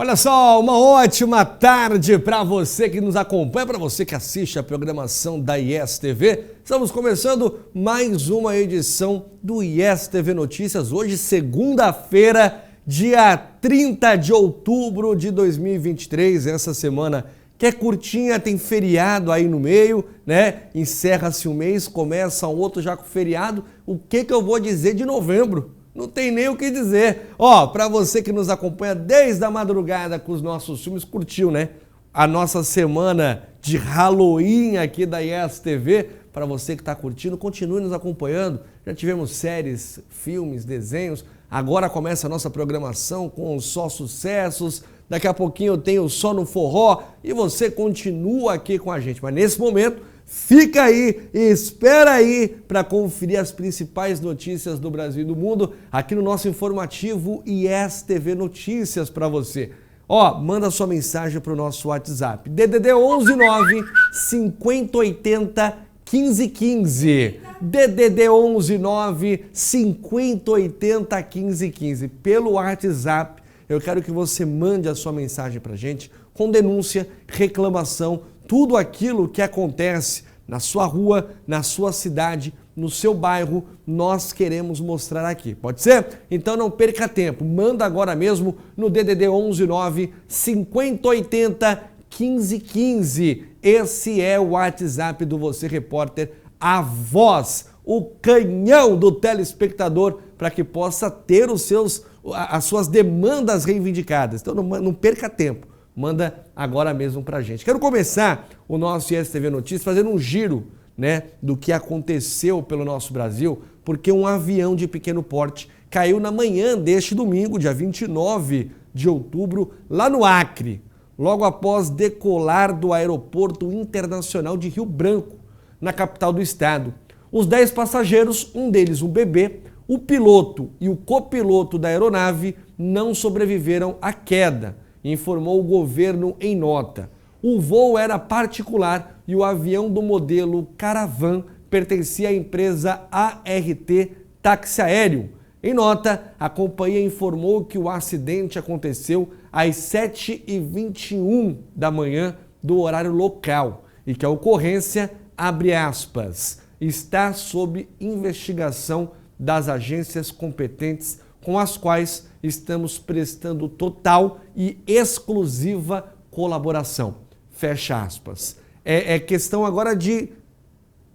Olha só, uma ótima tarde para você que nos acompanha, para você que assiste a programação da IES TV. Estamos começando mais uma edição do IES TV Notícias, hoje segunda-feira, dia 30 de outubro de 2023, essa semana que é curtinha, tem feriado aí no meio, né? Encerra-se um mês, começa um outro já com feriado. O que eu vou dizer de novembro? Não tem nem o que dizer. Ó, para você que nos acompanha desde a madrugada com os nossos filmes, curtiu, né? A nossa semana de Halloween aqui da IES TV. Para você que está curtindo, continue nos acompanhando. Já tivemos séries, filmes, desenhos. Agora começa a nossa programação com só sucessos. Daqui a pouquinho eu tenho Só no Forró e você continua aqui com a gente. Mas nesse momento, fica aí e espera aí para conferir as principais notícias do Brasil e do mundo aqui no nosso informativo IES TV Notícias para você. Ó, manda sua mensagem para o nosso WhatsApp. DDD 119 5080 1515. DDD 119 5080 1515. Pelo WhatsApp, eu quero que você mande a sua mensagem para a gente com denúncia, reclamação, tudo aquilo que acontece na sua rua, na sua cidade, no seu bairro, nós queremos mostrar aqui. Pode ser? Então não perca tempo. Manda agora mesmo no DDD 119 5080 1515. Esse é o WhatsApp do Você Repórter, a voz, o canhão do telespectador para que possa ter as suas demandas reivindicadas. Então não perca tempo. Manda agora mesmo pra gente. Quero começar o nosso IES TV Notícias fazendo um giro, né, do que aconteceu pelo nosso Brasil, porque um avião de pequeno porte caiu na manhã deste domingo, dia 29 de outubro, lá no Acre, logo após decolar do Aeroporto Internacional de Rio Branco, na capital do estado. Os 10 passageiros, um deles um bebê, o piloto e o copiloto da aeronave não sobreviveram à queda, informou o governo em nota. O voo era particular e o avião do modelo Caravan pertencia à empresa ART Táxi Aéreo. Em nota, a companhia informou que o acidente aconteceu às 7h21 da manhã do horário local e que a ocorrência, abre aspas, está sob investigação das agências competentes com as quais estamos prestando total e exclusiva colaboração. Fecha aspas. É questão agora de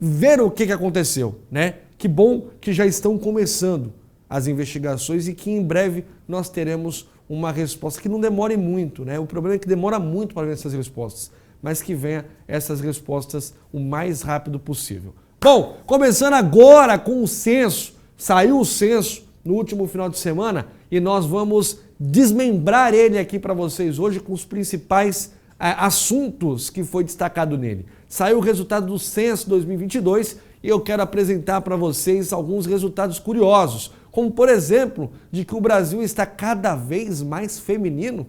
ver o que aconteceu, né? Que bom que já estão começando as investigações e que em breve nós teremos uma resposta que não demore muito, né? O problema é que demora muito para ver essas respostas, mas que venha essas respostas o mais rápido possível. Bom, começando agora com o censo. Saiu o censo no último final de semana e nós vamos desmembrar ele aqui para vocês hoje com os principais assuntos que foi destacado nele. Saiu o resultado do censo 2022 e eu quero apresentar para vocês alguns resultados curiosos, como por exemplo, de que o Brasil está cada vez mais feminino.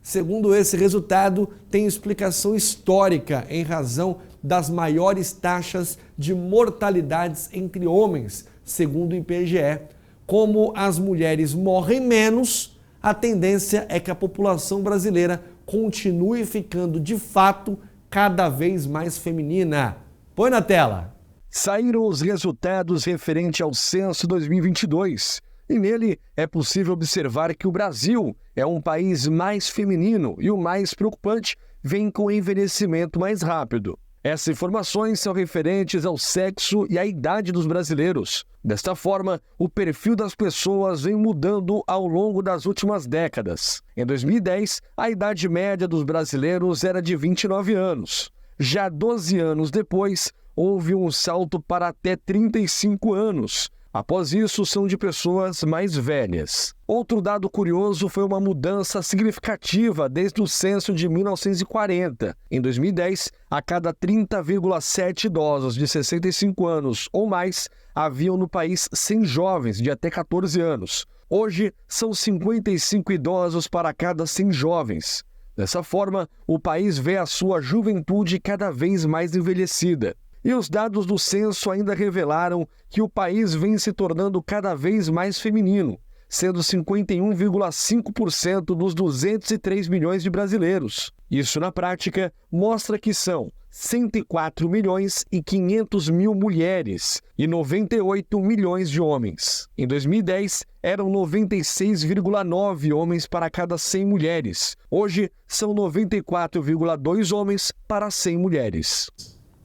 Segundo esse resultado, tem explicação histórica em razão das maiores taxas de mortalidades entre homens, segundo o IBGE. Como as mulheres morrem menos, a tendência é que a população brasileira continue ficando, de fato, cada vez mais feminina. Põe na tela. Saíram os resultados referentes ao censo 2022. E nele é possível observar que o Brasil é um país mais feminino e o mais preocupante vem com o envelhecimento mais rápido. Essas informações são referentes ao sexo e à idade dos brasileiros. Desta forma, o perfil das pessoas vem mudando ao longo das últimas décadas. Em 2010, a idade média dos brasileiros era de 29 anos. Já 12 anos depois, houve um salto para até 35 anos. Após isso, são de pessoas mais velhas. Outro dado curioso foi uma mudança significativa desde o censo de 1940. Em 2010, a cada 30,7 idosos de 65 anos ou mais, haviam no país 100 jovens de até 14 anos. Hoje, são 55 idosos para cada 100 jovens. Dessa forma, o país vê a sua juventude cada vez mais envelhecida. E os dados do censo ainda revelaram que o país vem se tornando cada vez mais feminino. sendo 51,5% dos 203 milhões de brasileiros. Isso, na prática, mostra que são 104 milhões e 500 mil mulheres e 98 milhões de homens. Em 2010, eram 96,9 homens para cada 100 mulheres. Hoje, são 94,2 homens para 100 mulheres.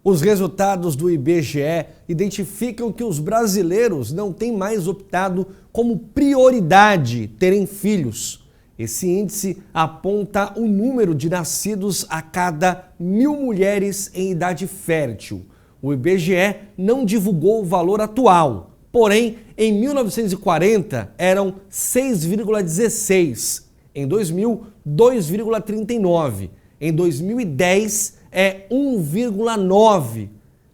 Os resultados do IBGE identificam que os brasileiros não têm mais optado como prioridade terem filhos. Esse índice aponta o número de nascidos a cada 1.000 mulheres em idade fértil. O IBGE não divulgou o valor atual, porém, em 1940 eram 6,16, em 2000, 2,39, em 2010 é 1,9.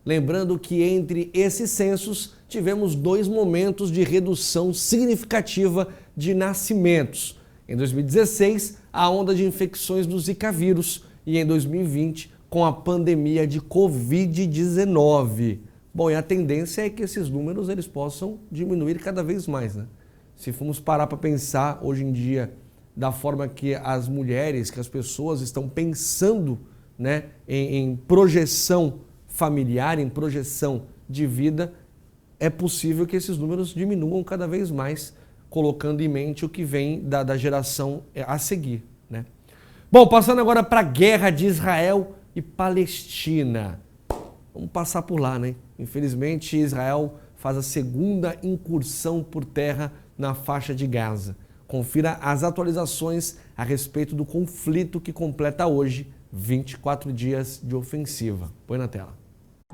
Lembrando que entre esses censos tivemos 2 momentos de redução significativa de nascimentos. Em 2016, a onda de infecções do Zika vírus e em 2020, com a pandemia de Covid-19. Bom, e a tendência é que esses números eles possam diminuir cada vez mais, né? Se formos parar para pensar hoje em dia da forma que as mulheres, que as pessoas estão pensando, né, em projeção familiar, em projeção de vida, é possível que esses números diminuam cada vez mais, colocando em mente o que vem da geração a seguir, né? Bom, passando agora para a guerra de Israel e Palestina. Vamos passar por lá, né? Infelizmente, Israel faz a segunda incursão por terra na faixa de Gaza. Confira as atualizações a respeito do conflito que completa hoje 24 dias de ofensiva. Põe na tela.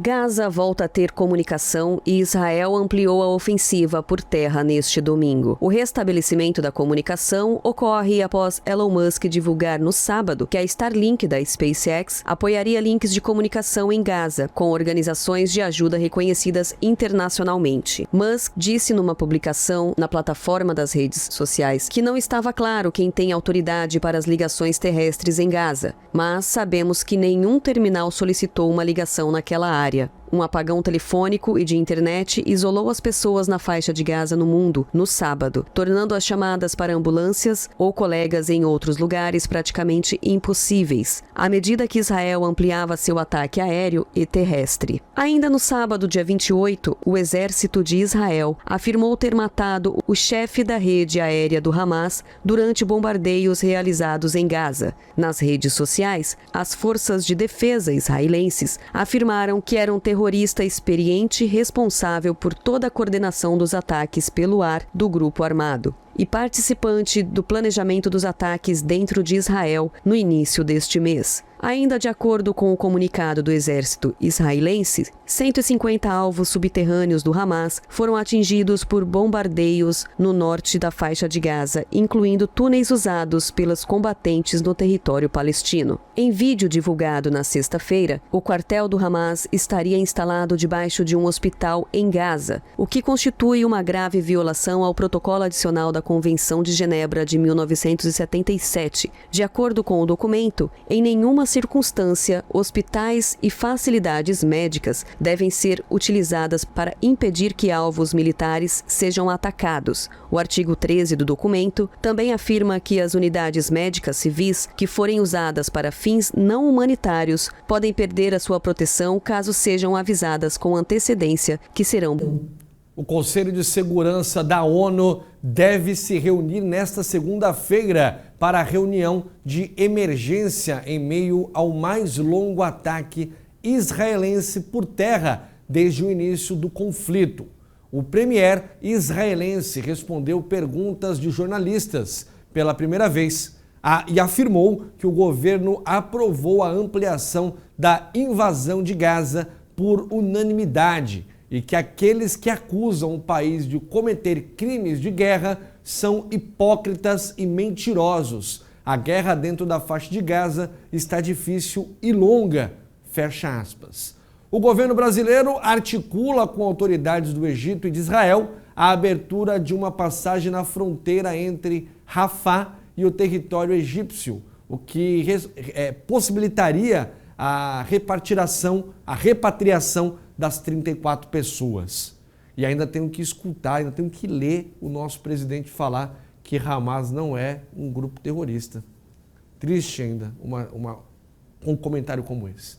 Gaza volta a ter comunicação e Israel ampliou a ofensiva por terra neste domingo. O restabelecimento da comunicação ocorre após Elon Musk divulgar no sábado que a Starlink da SpaceX apoiaria links de comunicação em Gaza com organizações de ajuda reconhecidas internacionalmente. Musk disse numa publicação na plataforma das redes sociais que não estava claro quem tem autoridade para as ligações terrestres em Gaza, mas sabemos que nenhum terminal solicitou uma ligação naquela área. Um apagão telefônico e de internet isolou as pessoas na faixa de Gaza no mundo no sábado, tornando as chamadas para ambulâncias ou colegas em outros lugares praticamente impossíveis, à medida que Israel ampliava seu ataque aéreo e terrestre. Ainda no sábado, dia 28, o exército de Israel afirmou ter matado o chefe da rede aérea do Hamas durante bombardeios realizados em Gaza. Nas redes sociais, as forças de defesa israelenses afirmaram que era um terrorista experiente responsável por toda a coordenação dos ataques pelo ar do grupo armado e participante do planejamento dos ataques dentro de Israel no início deste mês. Ainda de acordo com o comunicado do exército israelense, 150 alvos subterrâneos do Hamas foram atingidos por bombardeios no norte da faixa de Gaza, incluindo túneis usados pelos combatentes no território palestino. Em vídeo divulgado na sexta-feira, o quartel do Hamas estaria instalado debaixo de um hospital em Gaza, o que constitui uma grave violação ao protocolo adicional da Convenção de Genebra de 1977. De acordo com o documento, em nenhuma circunstância, hospitais e facilidades médicas devem ser utilizadas para impedir que alvos militares sejam atacados. O artigo 13 do documento também afirma que as unidades médicas civis que forem usadas para fins não humanitários podem perder a sua proteção caso sejam avisadas com antecedência que serão. O Conselho de Segurança da ONU deve se reunir nesta segunda-feira para a reunião de emergência em meio ao mais longo ataque israelense por terra desde o início do conflito. O premier israelense respondeu perguntas de jornalistas pela primeira vez e afirmou que o governo aprovou a ampliação da invasão de Gaza por unanimidade e que aqueles que acusam o país de cometer crimes de guerra são hipócritas e mentirosos. A guerra dentro da faixa de Gaza está difícil e longa, fecha aspas. O governo brasileiro articula com autoridades do Egito e de Israel a abertura de uma passagem na fronteira entre Rafah e o território egípcio, o que possibilitaria a repatriação das 34 pessoas. E ainda tenho que escutar, ainda tenho que ler o nosso presidente falar que Hamas não é um grupo terrorista. Triste ainda um comentário como esse.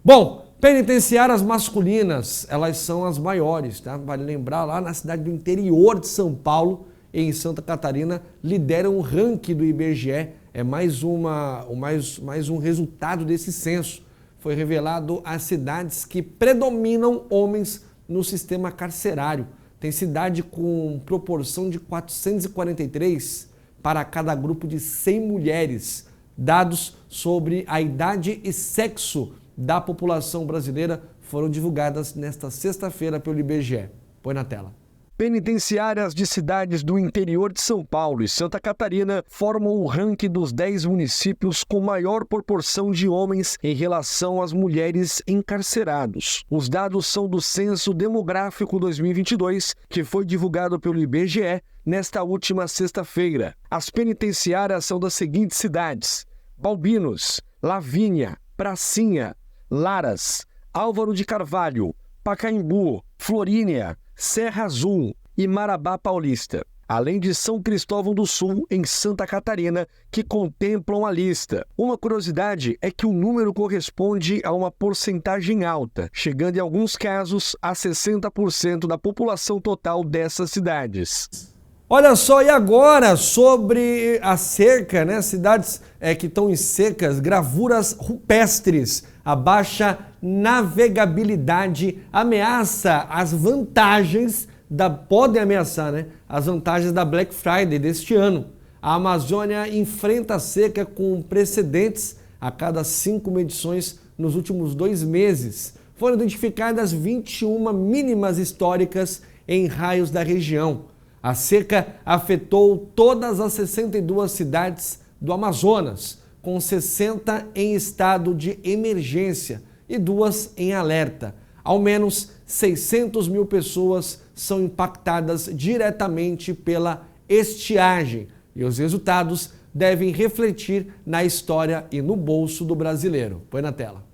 Bom, penitenciárias masculinas, elas são as maiores, tá? Vale lembrar, lá na cidade do interior de São Paulo, em Santa Catarina, lideram o ranking do IBGE. É mais um resultado desse censo. Foi revelado as cidades que predominam homens no sistema carcerário. Tem cidade com proporção de 443 para cada grupo de 100 mulheres. Dados sobre a idade e sexo da população brasileira foram divulgadas nesta sexta-feira pelo IBGE. Põe na tela. Penitenciárias de cidades do interior de São Paulo e Santa Catarina formam o ranking dos 10 municípios com maior proporção de homens em relação às mulheres encarcerados. Os dados são do Censo Demográfico 2022, que foi divulgado pelo IBGE nesta última sexta-feira. As penitenciárias são das seguintes cidades: Balbinos, Lavínia, Pracinha, Laras, Álvaro de Carvalho, Pacaembu, Florínia, Serra Azul e Marabá Paulista, além de São Cristóvão do Sul, em Santa Catarina, que contemplam a lista. Uma curiosidade é que o número corresponde a uma porcentagem alta, chegando em alguns casos a 60% da população total dessas cidades. Olha só, e agora sobre a seca, né? Cidades que estão em secas, gravuras rupestres, a baixa navegabilidade ameaça as vantagens podem ameaçar, né? As vantagens da Black Friday deste ano. A Amazônia enfrenta a seca com precedentes a cada 5 medições nos últimos 2 meses. Foram identificadas 21 mínimas históricas em raios da região. A seca afetou todas as 62 cidades do Amazonas, com 60 em estado de emergência e 2 em alerta. Ao menos 600 mil pessoas são impactadas diretamente pela estiagem e os resultados devem refletir na história e no bolso do brasileiro. Põe na tela.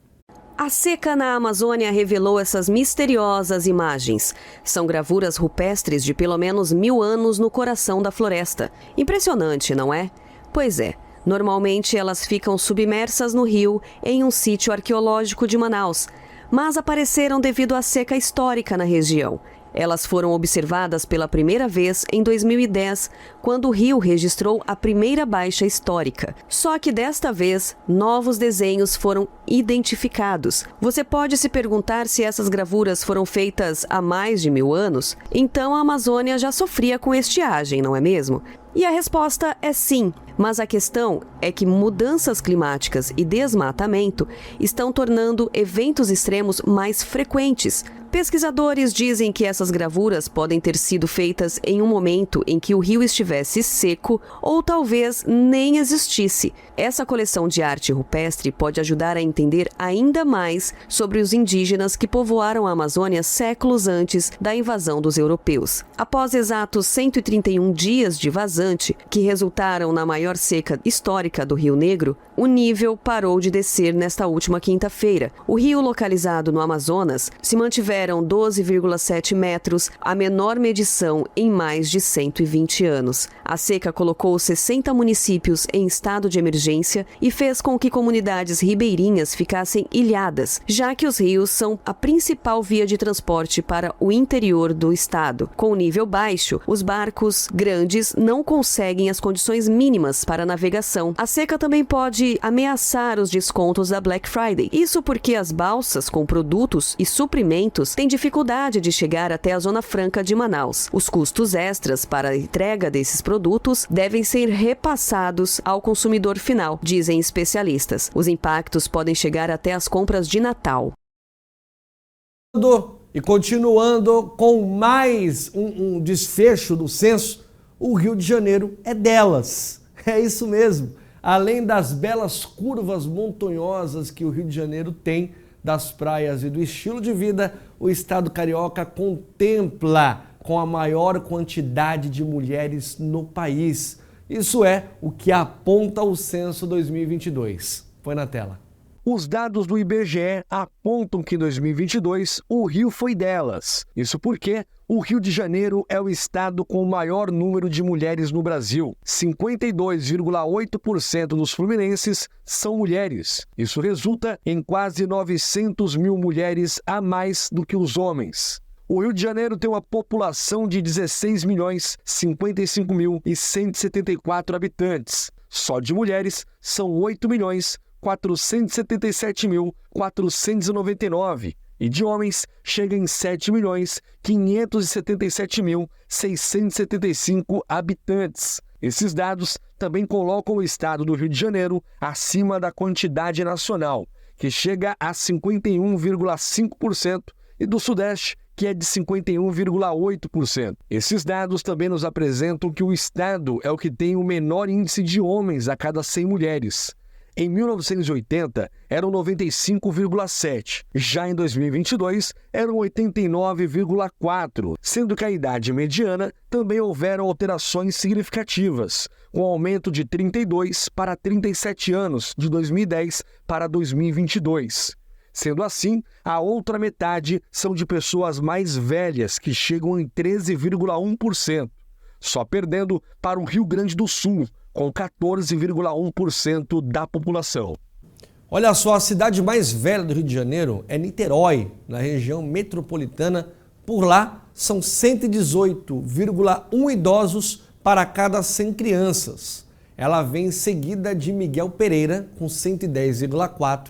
A seca na Amazônia revelou essas misteriosas imagens. São gravuras rupestres de pelo menos 1000 anos no coração da floresta. Impressionante, não é? Pois é. Normalmente elas ficam submersas no rio em um sítio arqueológico de Manaus, mas apareceram devido à seca histórica na região. Elas foram observadas pela primeira vez em 2010, quando o rio registrou a primeira baixa histórica. Só que desta vez, novos desenhos foram identificados. Você pode se perguntar se essas gravuras foram feitas há mais de 1000 anos? Então a Amazônia já sofria com estiagem, não é mesmo? E a resposta é sim, mas a questão é que mudanças climáticas e desmatamento estão tornando eventos extremos mais frequentes. Pesquisadores dizem que essas gravuras podem ter sido feitas em um momento em que o rio estivesse seco ou talvez nem existisse. Essa coleção de arte rupestre pode ajudar a entender ainda mais sobre os indígenas que povoaram a Amazônia séculos antes da invasão dos europeus. Após exatos 131 dias de vazante, que resultaram na maior seca histórica do Rio Negro, o nível parou de descer nesta última quinta-feira. O rio, localizado no Amazonas, se mantiveram 12,7 metros, a menor medição em mais de 120 anos. A seca colocou 60 municípios em estado de emergência e fez com que comunidades ribeirinhas ficassem ilhadas, já que os rios são a principal via de transporte para o interior do estado. Com nível baixo, os barcos grandes não conseguem as condições mínimas para a navegação. A seca também pode ameaçar os descontos da Black Friday. Isso porque as balsas com produtos e suprimentos têm dificuldade de chegar até a Zona Franca de Manaus. Os custos extras para a entrega desses produtos devem ser repassados ao consumidor final, dizem especialistas. Os impactos podem chegar até as compras de Natal. E continuando com mais um desfecho do censo, o Rio de Janeiro é delas. É isso mesmo. Além das belas curvas montanhosas que o Rio de Janeiro tem, das praias e do estilo de vida, o estado carioca contempla com a maior quantidade de mulheres no país. Isso é o que aponta o censo 2022. Põe na tela. Os dados do IBGE apontam que em 2022 o Rio foi delas. Isso porque o Rio de Janeiro é o estado com o maior número de mulheres no Brasil. 52,8% dos fluminenses são mulheres. Isso resulta em quase 900 mil mulheres a mais do que os homens. O Rio de Janeiro tem uma população de 16.055.174 habitantes. Só de mulheres são 8.477.499 e de homens chega em 7.577.675 habitantes. Esses dados também colocam o estado do Rio de Janeiro acima da quantidade nacional, que chega a 51,5%, e do Sudeste, que é de 51,8%. Esses dados também nos apresentam que o estado é o que tem o menor índice de homens a cada 100 mulheres. Em 1980, eram 95,7. Já em 2022, eram 89,4, sendo que a idade mediana também houveram alterações significativas, com aumento de 32 para 37 anos, de 2010 para 2022. Sendo assim, a outra metade são de pessoas mais velhas, que chegam em 13,1%, só perdendo para o Rio Grande do Sul, com 14,1% da população. Olha só, a cidade mais velha do Rio de Janeiro é Niterói, na região metropolitana. Por lá, são 118,1 idosos para cada 100 crianças. Ela vem seguida de Miguel Pereira, com 110,4,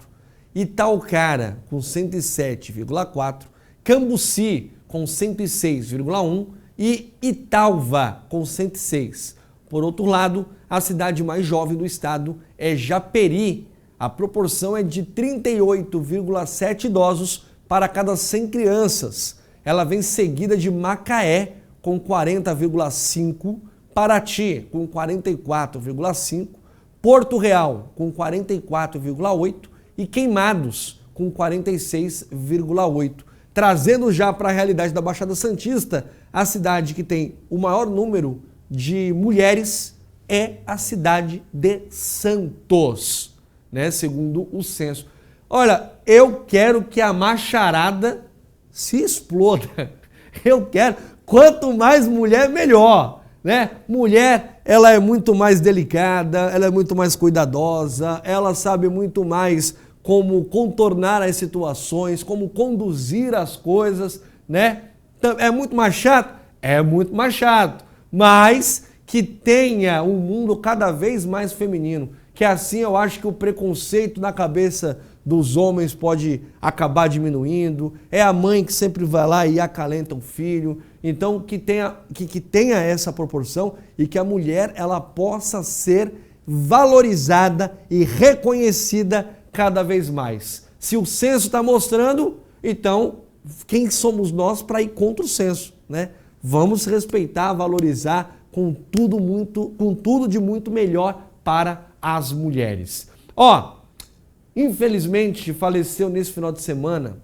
Itaocara, com 107,4, Cambuci, com 106,1 e Italva, com 106. Por outro lado, a cidade mais jovem do estado é Japeri. A proporção é de 38,7 idosos para cada 100 crianças. Ela vem seguida de Macaé, com 40,5, Paraty, com 44,5, Porto Real, com 44,8 e Queimados, com 46,8. Trazendo já para a realidade da Baixada Santista, a cidade que tem o maior número de mulheres é a cidade de Santos, né? Segundo o censo. Olha, eu quero que a macharada se exploda. Eu quero, quanto mais mulher, melhor, né? Mulher, ela é muito mais delicada, ela é muito mais cuidadosa, ela sabe muito mais como contornar as situações, como conduzir as coisas, né? É muito mais chato? É muito mais chato. Mas que tenha um mundo cada vez mais feminino, que assim eu acho que o preconceito na cabeça dos homens pode acabar diminuindo, é a mãe que sempre vai lá e acalenta o filho, então que tenha essa proporção e que a mulher ela possa ser valorizada e reconhecida cada vez mais. Se o censo está mostrando, então quem somos nós para ir contra o censo, né? Vamos respeitar, valorizar com tudo de muito melhor para as mulheres. Ó, infelizmente faleceu nesse final de semana,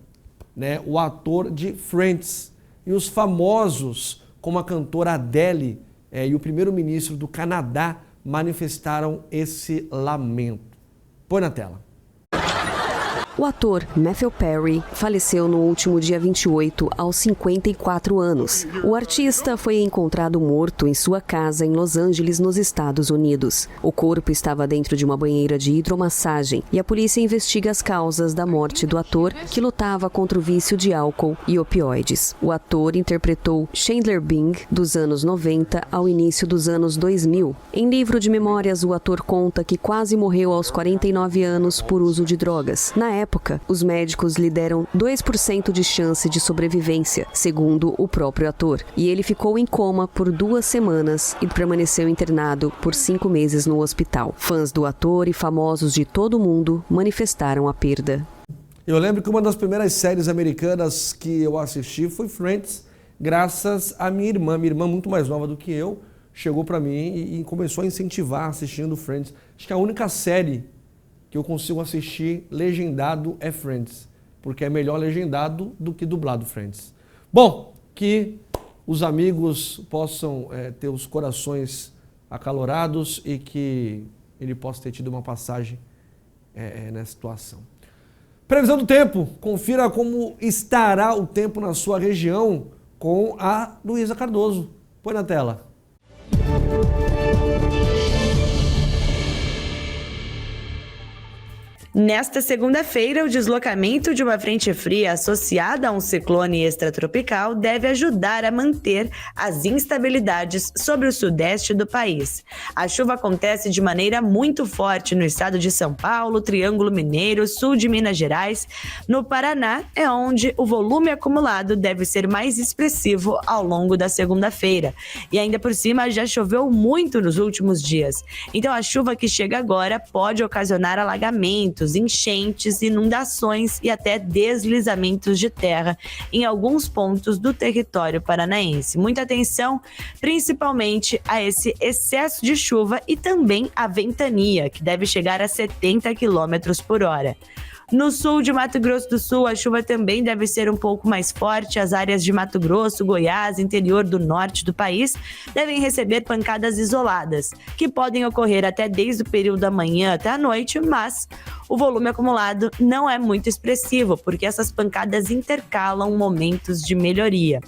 né, o ator de Friends e os famosos como a cantora Adele e o primeiro-ministro do Canadá manifestaram esse lamento. Põe na tela. O ator Matthew Perry faleceu no último dia 28, aos 54 anos. O artista foi encontrado morto em sua casa em Los Angeles, nos Estados Unidos. O corpo estava dentro de uma banheira de hidromassagem e a polícia investiga as causas da morte do ator, que lutava contra o vício de álcool e opioides. O ator interpretou Chandler Bing dos anos 90 ao início dos anos 2000. Em livro de memórias, o ator conta que quase morreu aos 49 anos por uso de drogas. Na época, os médicos lhe deram 2% de chance de sobrevivência, segundo o próprio ator. E ele ficou em coma por 2 semanas e permaneceu internado por 5 meses no hospital. Fãs do ator e famosos de todo o mundo manifestaram a perda. Eu lembro que uma das primeiras séries americanas que eu assisti foi Friends, graças à minha irmã. Minha irmã, muito mais nova do que eu, chegou para mim e começou a incentivar assistindo Friends. Acho que a única série que eu consigo assistir legendado é Friends, porque é melhor legendado do que dublado Friends. Bom, que os amigos possam ter os corações acalorados e que ele possa ter tido uma passagem nessa situação. Previsão do tempo. Confira como estará o tempo na sua região com a Luísa Cardoso. Põe na tela. Nesta segunda-feira, o deslocamento de uma frente fria associada a um ciclone extratropical deve ajudar a manter as instabilidades sobre o sudeste do país. A chuva acontece de maneira muito forte no estado de São Paulo, Triângulo Mineiro, sul de Minas Gerais. No Paraná é onde o volume acumulado deve ser mais expressivo ao longo da segunda-feira. E ainda por cima já choveu muito nos últimos dias. Então a chuva que chega agora pode ocasionar alagamentos, enchentes, inundações e até deslizamentos de terra em alguns pontos do território paranaense. Muita atenção, principalmente a esse excesso de chuva e também a ventania, que deve chegar a 70 km por hora. No sul de Mato Grosso do Sul, a chuva também deve ser um pouco mais forte. As áreas de Mato Grosso, Goiás, interior do norte do país, devem receber pancadas isoladas, que podem ocorrer até desde o período da manhã até a noite, mas o volume acumulado não é muito expressivo, porque essas pancadas intercalam momentos de melhoria.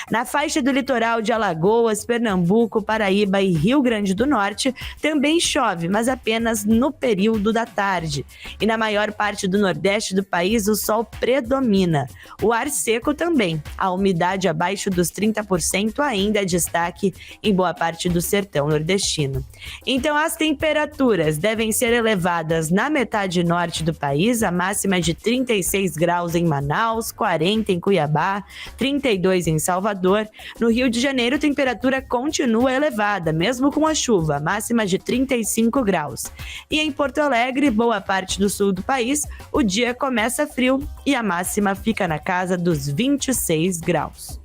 Na faixa do litoral de Alagoas, Pernambuco, Paraíba e Rio Grande do Norte, também chove, mas apenas no período da tarde. E na maior parte do nordeste do país, o sol predomina. O ar seco também. A umidade abaixo dos 30% ainda é destaque em boa parte do sertão nordestino. Então, as temperaturas devem ser elevadas na metade norte do país, a máxima de 36 graus em Manaus, 40 em Cuiabá, 32 em Salvador. No Rio de Janeiro, a temperatura continua elevada, mesmo com a chuva, máxima de 35 graus. E em Porto Alegre, boa parte do sul do país, o dia começa frio e a máxima fica na casa dos 26 graus.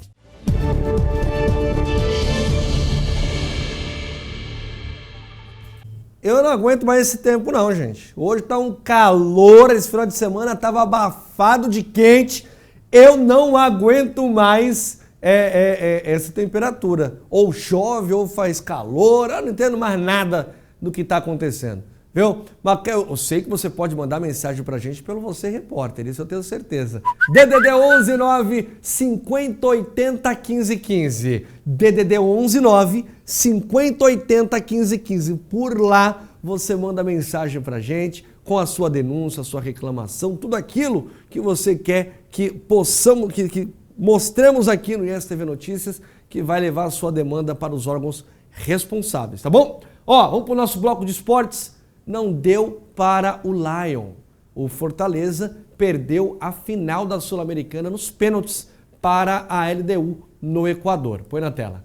Eu não aguento mais esse tempo não, gente. Hoje tá um calor, esse final de semana tava abafado de quente. Eu não aguento mais essa temperatura. Ou chove, ou faz calor, eu não entendo mais nada do que tá acontecendo. Viu? Mas eu sei que você pode mandar mensagem pra gente pelo Você Repórter, isso eu tenho certeza. DDD 11 9 50 80 15 15. DDD 11 9 50 80 15 15. Por lá você manda mensagem pra gente com a sua denúncia, a sua reclamação, tudo aquilo que você quer que possamos, que mostremos aqui no ISTV Notícias, que vai levar a sua demanda para os órgãos responsáveis, tá bom? Ó, vamos pro nosso bloco de esportes. Não deu para o Lion. O Fortaleza perdeu a final da Sul-Americana nos pênaltis para a LDU no Equador. Põe na tela.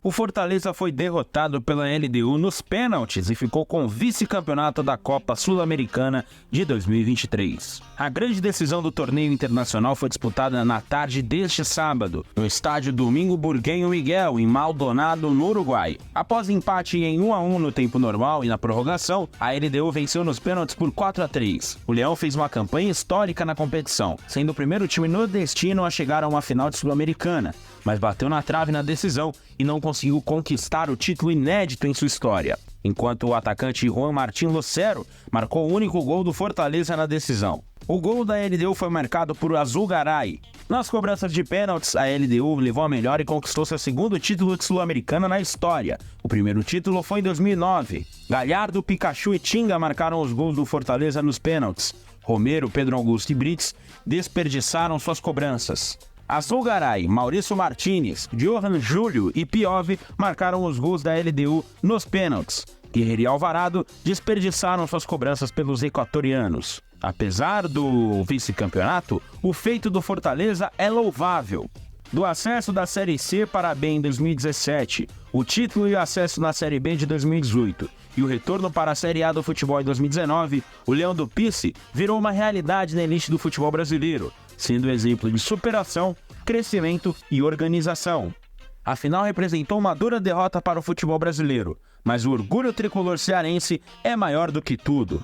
O Fortaleza foi derrotado pela LDU nos pênaltis e ficou com o vice-campeonato da Copa Sul-Americana de 2023. A grande decisão do torneio internacional foi disputada na tarde deste sábado, no estádio Domingo Burguenho Miguel, em Maldonado, no Uruguai. Após empate em 1-1 no tempo normal e na prorrogação, a LDU venceu nos pênaltis por 4-3. O Leão fez uma campanha histórica na competição, sendo o primeiro time nordestino a chegar a uma final de Sul-Americana, mas bateu na trave na decisão e não conseguiu conquistar o título inédito em sua história, enquanto o atacante Juan Martín Lucero marcou o único gol do Fortaleza na decisão. O gol da LDU foi marcado por Azulgaray. Nas cobranças de pênaltis, a LDU levou a melhor e conquistou seu segundo título de Sul-Americana na história. O primeiro título foi em 2009. Galhardo, Pikachu e Tinga marcaram os gols do Fortaleza nos pênaltis. Romero, Pedro Augusto e Brits desperdiçaram suas cobranças. Azulgaray, Maurício Martínez, Johan Júlio e Piove marcaram os gols da LDU nos pênaltis. Guerreiro e Alvarado desperdiçaram suas cobranças pelos equatorianos. Apesar do vice-campeonato, o feito do Fortaleza é louvável. Do acesso da Série C para a B em 2017, o título e o acesso na Série B de 2018 e o retorno para a Série A do futebol em 2019, o Leão do Pice virou uma realidade na elite do futebol brasileiro, sendo exemplo de superação, crescimento e organização. A final representou uma dura derrota para o futebol brasileiro, mas o orgulho tricolor cearense é maior do que tudo.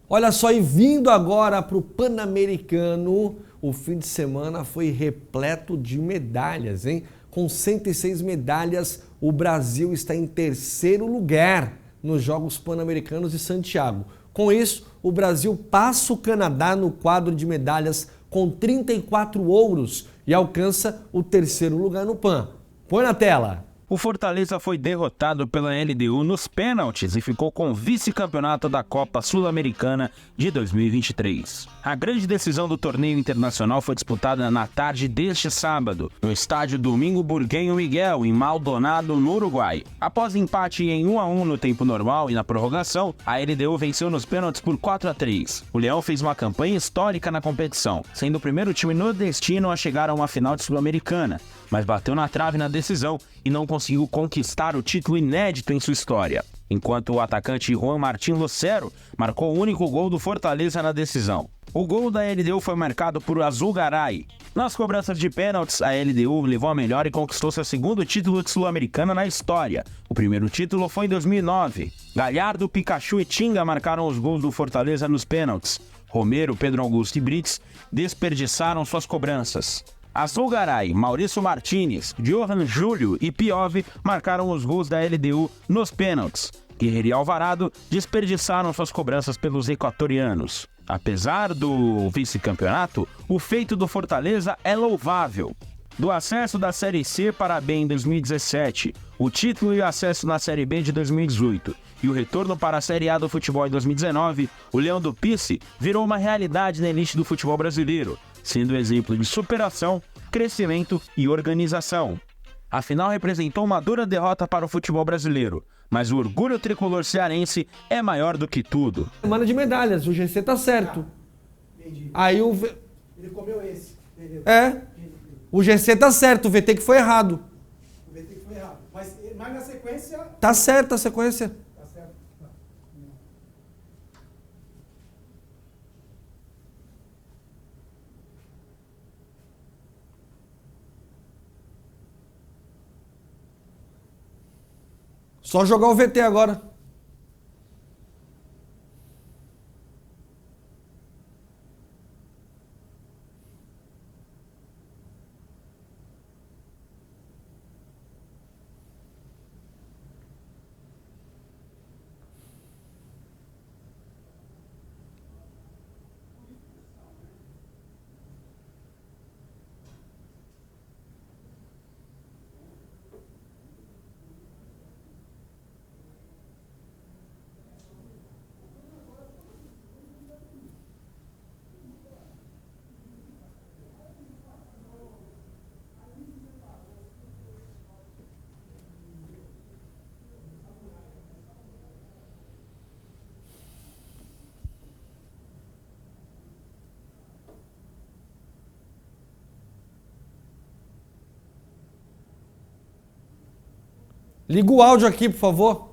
Olha só, e vindo agora para o Pan-Americano, o fim de semana foi repleto de medalhas, hein? Com 106 medalhas, o Brasil está em terceiro lugar nos Jogos Pan-Americanos de Santiago, Com isso, o Brasil passa o Canadá no quadro de medalhas com 34 ouros e alcança o terceiro lugar no PAN. Põe na tela. O Fortaleza foi derrotado pela LDU nos pênaltis e ficou com o vice-campeonato da Copa Sul-Americana de 2023. A grande decisão do torneio internacional foi disputada na tarde deste sábado, no estádio Domingo Burguenho Miguel, em Maldonado, no Uruguai. Após empate em 1-1 no tempo normal e na prorrogação, a LDU venceu nos pênaltis por 4-3. O Leão fez uma campanha histórica na competição, sendo o primeiro time nordestino a chegar a uma final de Sul-Americana, mas bateu na trave na decisão e não conseguiu conquistar o título inédito em sua história, enquanto o atacante Juan Martín Lucero marcou o único gol do Fortaleza na decisão. O gol da LDU foi marcado por Azulgaray. Nas cobranças de pênaltis, a LDU levou a melhor e conquistou seu segundo título de Sul-Americana na história. O primeiro título foi em 2009. Galhardo, Pikachu e Tinga marcaram os gols do Fortaleza nos pênaltis. Romero, Pedro Augusto e Brits desperdiçaram suas cobranças. Azulgaray, Maurício Martínez, Johan Júlio e Piove marcaram os gols da LDU nos pênaltis. Guerreiro e Alvarado desperdiçaram suas cobranças pelos equatorianos. Apesar do vice-campeonato, o feito do Fortaleza é louvável. Do acesso da Série C para a B em 2017, o título e o acesso na Série B de 2018 e o retorno para a Série A do futebol em 2019, o Leão do Pice virou uma realidade na elite do futebol brasileiro, sendo exemplo de superação, crescimento e organização. A final representou uma dura derrota para o futebol brasileiro, mas o orgulho tricolor cearense é maior do que tudo. Semana de medalhas, o GC tá certo. Entendi. Aí o... Ele comeu esse, entendeu? É, o GC tá certo, o VT que foi errado. O VT que foi errado. Mas na sequência... Tá certo a sequência. Tá certo. Tá. Só jogar o VT agora. Liga o áudio aqui, por favor.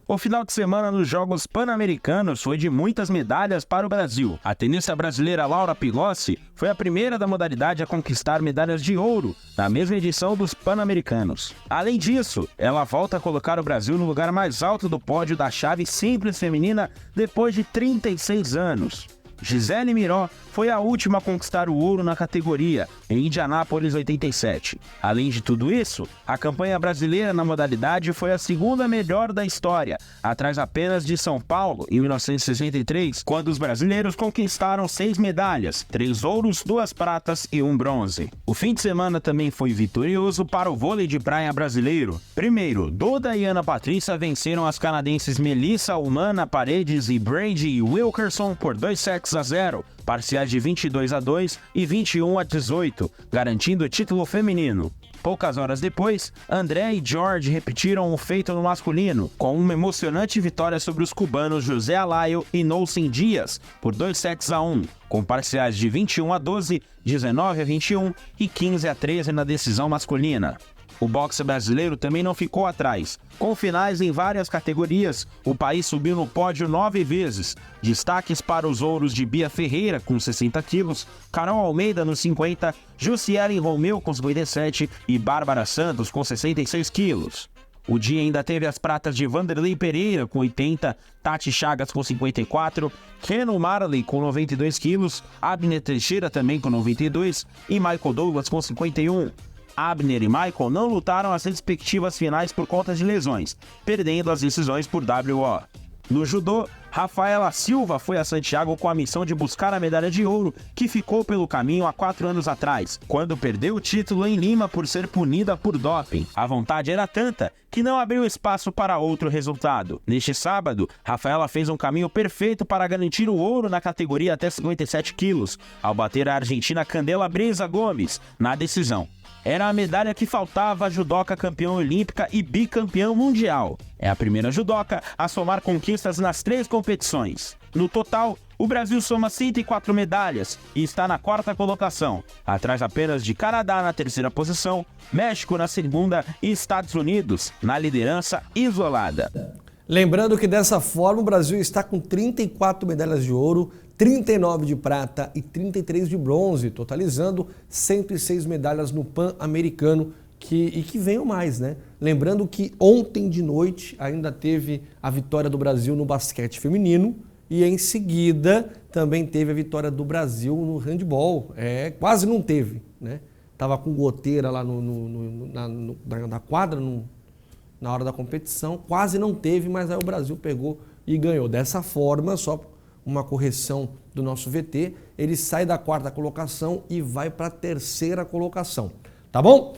O final de semana nos Jogos Pan-Americanos foi de muitas medalhas para o Brasil. A tenista brasileira Laura Pigossi foi a primeira da modalidade a conquistar medalhas de ouro na mesma edição dos Pan-Americanos. Além disso, ela volta a colocar o Brasil no lugar mais alto do pódio da chave simples feminina depois de 36 anos. Gisele Miró foi a última a conquistar o ouro na categoria, em Indianápolis 87. Além de tudo isso, a campanha brasileira na modalidade foi a segunda melhor da história, atrás apenas de São Paulo, em 1963, quando os brasileiros conquistaram 6 medalhas, 3 ouros, 2 pratas e 1 bronze. O fim de semana também foi vitorioso para o vôlei de praia brasileiro. Primeiro, Duda e Ana Patrícia venceram as canadenses Melissa Humana Paredes e Brady Wilkerson por 2-0, parciais de 22-2 e 21-18, garantindo o título feminino. Poucas horas depois, André e George repetiram o feito no masculino, com uma emocionante vitória sobre os cubanos José Alaio e Nolcin Dias, por 2-1, com parciais de 21-12, 19-21 e 15-13 na decisão masculina. O boxe brasileiro também não ficou atrás. Com finais em várias categorias, o país subiu no pódio 9 vezes. Destaques para os ouros de Bia Ferreira, com 60 quilos, Carol Almeida, nos 50, Jussiele Romeu, com 57 e Bárbara Santos, com 66 quilos. O dia ainda teve as pratas de Vanderlei Pereira com 80, Tati Chagas com 54, Kenan Marley com 92 quilos, Abner Teixeira também com 92 e Michael Douglas com 51. Abner e Michael não lutaram as respectivas finais por conta de lesões, perdendo as decisões por WO. No judô, Rafaela Silva foi a Santiago com a missão de buscar a medalha de ouro que ficou pelo caminho há 4 anos atrás, quando perdeu o título em Lima por ser punida por doping. A vontade era tanta que não abriu espaço para outro resultado. Neste sábado, Rafaela fez um caminho perfeito para garantir o ouro na categoria até 57 quilos, ao bater a argentina Candela Breza Gomes na decisão. Era a medalha que faltava à judoca campeã olímpica e bicampeã mundial. É a primeira judoca a somar conquistas nas 3 competições. No total, o Brasil soma 104 medalhas e está na 4ª colocação, atrás apenas de Canadá na 3ª posição, México na 2ª e Estados Unidos na liderança isolada. Lembrando que dessa forma o Brasil está com 34 medalhas de ouro, 39 de prata e 33 de bronze, totalizando 106 medalhas no Pan-Americano e que venham mais, né? Lembrando que ontem de noite ainda teve a vitória do Brasil no basquete feminino e em seguida também teve a vitória do Brasil no handebol. Quase não teve, né? Tava com goteira lá na quadra, na hora da competição, quase não teve, mas aí o Brasil pegou e ganhou. Dessa forma, só uma correção do nosso VT, ele sai da 4ª colocação e vai para a 3ª colocação, tá bom?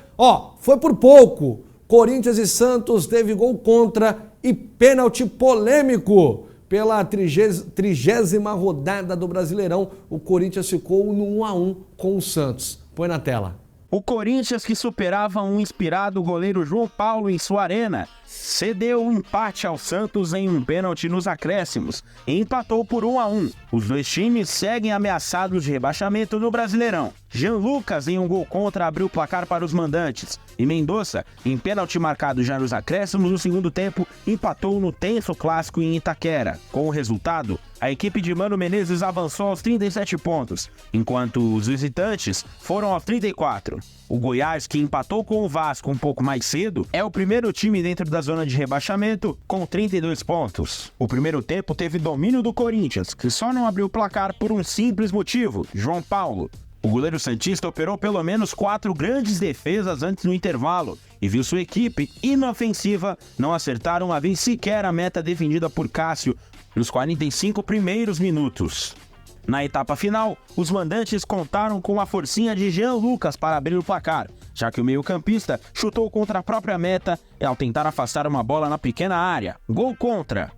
Foi por pouco, Corinthians e Santos teve gol contra e pênalti polêmico. Pela 30ª rodada do Brasileirão, o Corinthians ficou no 1-1 com o Santos. Põe na tela. O Corinthians, que superava um inspirado goleiro João Paulo em sua arena, cedeu um empate ao Santos em um pênalti nos acréscimos e empatou por 1-1. Os dois times seguem ameaçados de rebaixamento no Brasileirão. Jean Lucas, em um gol contra, abriu o placar para os mandantes. E Mendonça, em pênalti marcado já nos acréscimos no segundo tempo, empatou no tenso clássico em Itaquera. Com o resultado, a equipe de Mano Menezes avançou aos 37 pontos, enquanto os visitantes foram aos 34. O Goiás, que empatou com o Vasco um pouco mais cedo, é o primeiro time dentro da zona de rebaixamento com 32 pontos. O primeiro tempo teve domínio do Corinthians, que só não abriu o placar por um simples motivo: João Paulo. O goleiro santista operou pelo menos 4 grandes defesas antes do intervalo e viu sua equipe inofensiva não acertar uma vez sequer a meta defendida por Cássio nos 45 primeiros minutos. Na etapa final, os mandantes contaram com a forcinha de Jean Lucas para abrir o placar, já que o meio-campista chutou contra a própria meta ao tentar afastar uma bola na pequena área. Gol contra!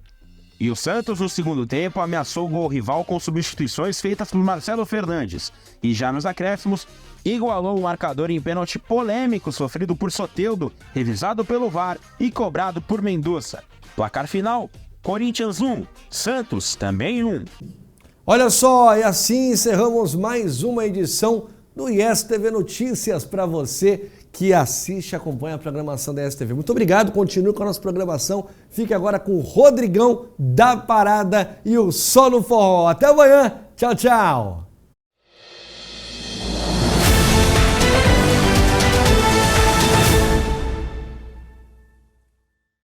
E o Santos, no segundo tempo, ameaçou o gol rival com substituições feitas por Marcelo Fernandes. E já nos acréscimos, igualou o marcador em pênalti polêmico sofrido por Soteldo, revisado pelo VAR e cobrado por Mendonça. Placar final, Corinthians 1, Santos também 1. Olha só, e assim encerramos mais uma edição do ISTV Notícias para você que assiste e acompanha a programação da ISTV. Muito obrigado, continue com a nossa programação. Fique agora com o Rodrigão da Parada e o Só no Forró. Até amanhã, tchau, tchau!